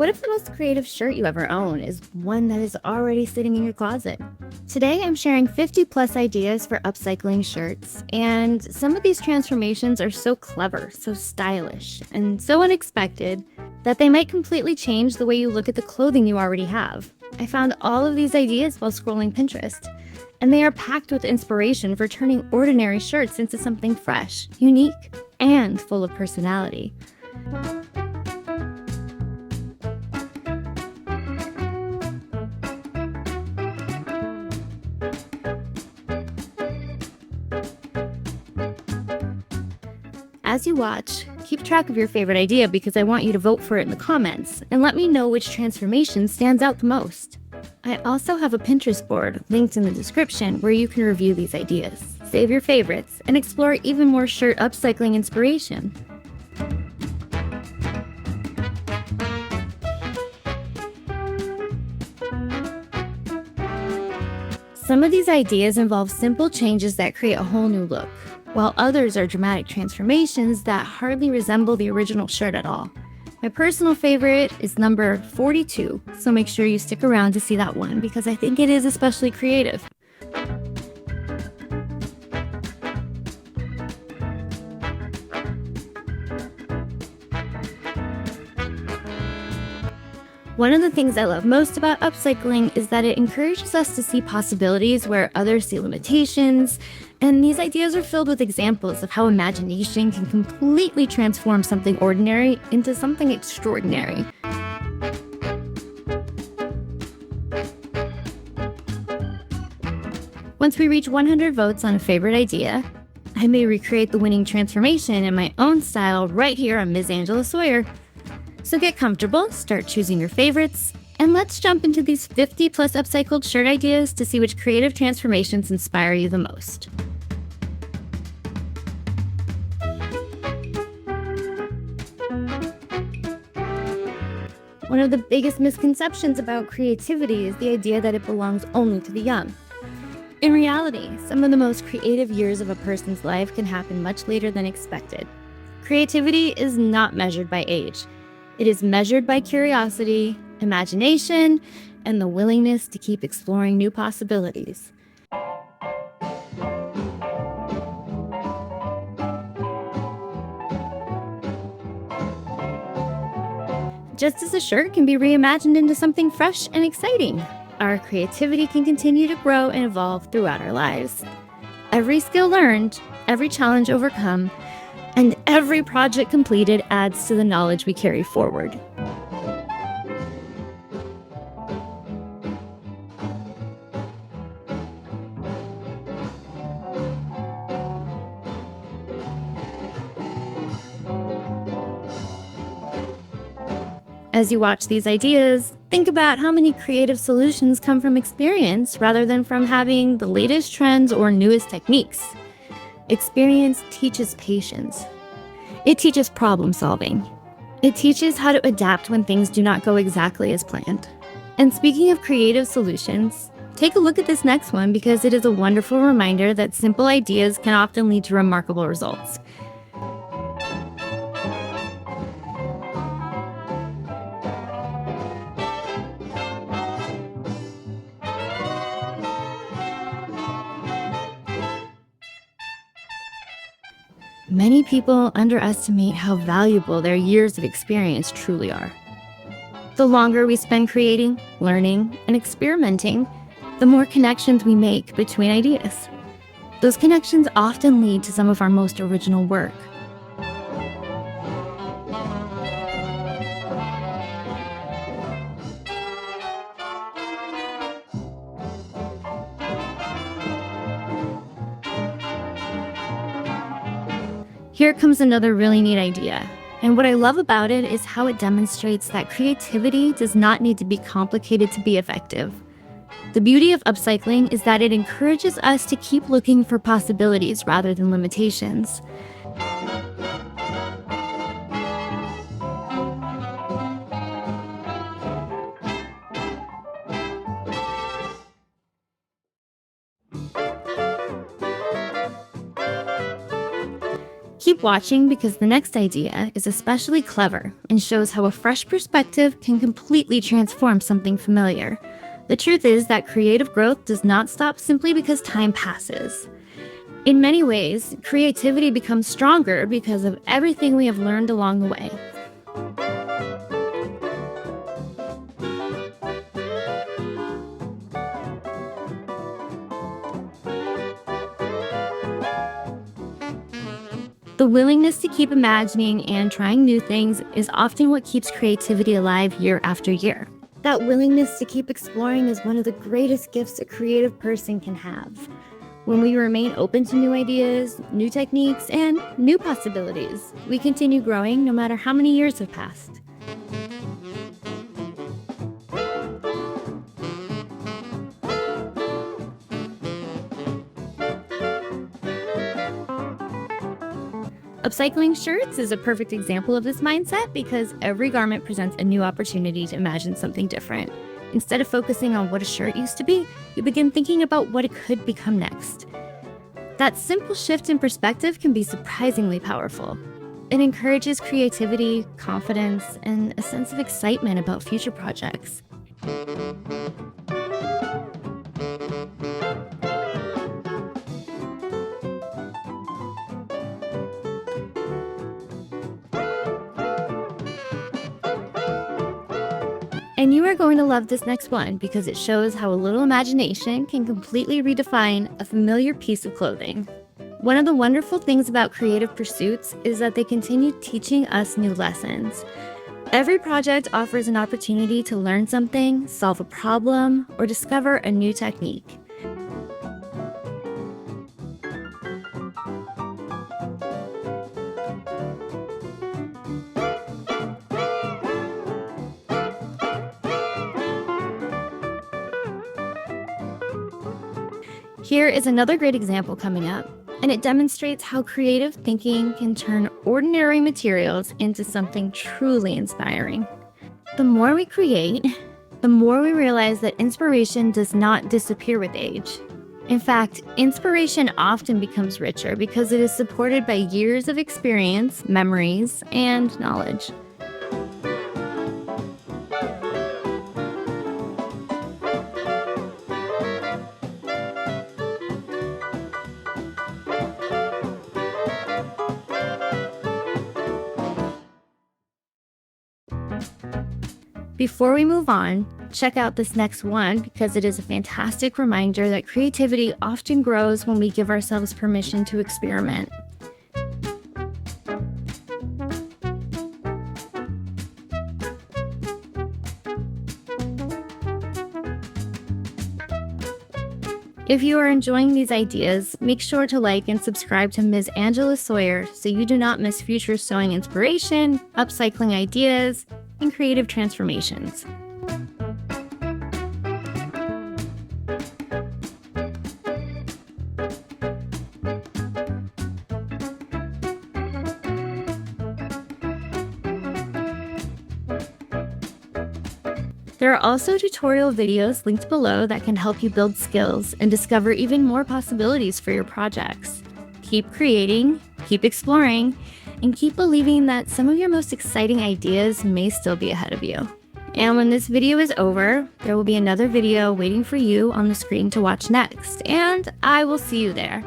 What if the most creative shirt you ever own is one that is already sitting in your closet? Today, I'm sharing 50 plus ideas for upcycling shirts, and some of these transformations are so clever, so stylish, and so unexpected that they might completely change the way you look at the clothing you already have. I found all of these ideas while scrolling Pinterest, and they are packed with inspiration for turning ordinary shirts into something fresh, unique, and full of personality. As you watch, keep track of your favorite idea because I want you to vote for it in the comments and let me know which transformation stands out the most. I also have a Pinterest board linked in the description where you can review these ideas, save your favorites, and explore even more shirt upcycling inspiration. Some of these ideas involve simple changes that create a whole new look, while others are dramatic transformations that hardly resemble the original shirt at all. My personal favorite is number 42, so make sure you stick around to see that one because I think it is especially creative. One of the things I love most about upcycling is that it encourages us to see possibilities where others see limitations, and these ideas are filled with examples of how imagination can completely transform something ordinary into something extraordinary. Once we reach 100 votes on a favorite idea, I may recreate the winning transformation in my own style right here on MIZ Angela Sawyer. So get comfortable, start choosing your favorites, and let's jump into these 50 plus upcycled shirt ideas to see which creative transformations inspire you the most. One of the biggest misconceptions about creativity is the idea that it belongs only to the young. In reality, some of the most creative years of a person's life can happen much later than expected. Creativity is not measured by age. It is measured by curiosity, imagination, and the willingness to keep exploring new possibilities. Just as a shirt can be reimagined into something fresh and exciting, our creativity can continue to grow and evolve throughout our lives. Every skill learned, every challenge overcome, and every project completed adds to the knowledge we carry forward. As you watch these ideas, think about how many creative solutions come from experience rather than from having the latest trends or newest techniques. Experience teaches patience. It teaches problem solving. It teaches how to adapt when things do not go exactly as planned. And speaking of creative solutions, take a look at this next one because it is a wonderful reminder that simple ideas can often lead to remarkable results. Many people underestimate how valuable their years of experience truly are. The longer we spend creating, learning, and experimenting, the more connections we make between ideas. Those connections often lead to some of our most original work. Here comes another really neat idea. And what I love about it is how it demonstrates that creativity does not need to be complicated to be effective. The beauty of upcycling is that it encourages us to keep looking for possibilities rather than limitations. Keep watching because the next idea is especially clever and shows how a fresh perspective can completely transform something familiar. The truth is that creative growth does not stop simply because time passes. In many ways, creativity becomes stronger because of everything we have learned along the way. The willingness to keep imagining and trying new things is often what keeps creativity alive year after year. That willingness to keep exploring is one of the greatest gifts a creative person can have. When we remain open to new ideas, new techniques, and new possibilities, we continue growing no matter how many years have passed. Upcycling shirts is a perfect example of this mindset because every garment presents a new opportunity to imagine something different. Instead of focusing on what a shirt used to be, you begin thinking about what it could become next. That simple shift in perspective can be surprisingly powerful. It encourages creativity, confidence, and a sense of excitement about future projects. And you are going to love this next one because it shows how a little imagination can completely redefine a familiar piece of clothing. One of the wonderful things about creative pursuits is that they continue teaching us new lessons. Every project offers an opportunity to learn something, solve a problem, or discover a new technique. Here is another great example coming up, and it demonstrates how creative thinking can turn ordinary materials into something truly inspiring. The more we create, the more we realize that inspiration does not disappear with age. In fact, inspiration often becomes richer because it is supported by years of experience, memories, and knowledge. Before we move on, check out this next one because it is a fantastic reminder that creativity often grows when we give ourselves permission to experiment. If you are enjoying these ideas, make sure to like and subscribe to MIZ Angela Sawyer so you do not miss future sewing inspiration, upcycling ideas, and creative transformations. There are also tutorial videos linked below that can help you build skills and discover even more possibilities for your projects. Keep creating, keep exploring, and keep believing that some of your most exciting ideas may still be ahead of you. And when this video is over, there will be another video waiting for you on the screen to watch next, and I will see you there.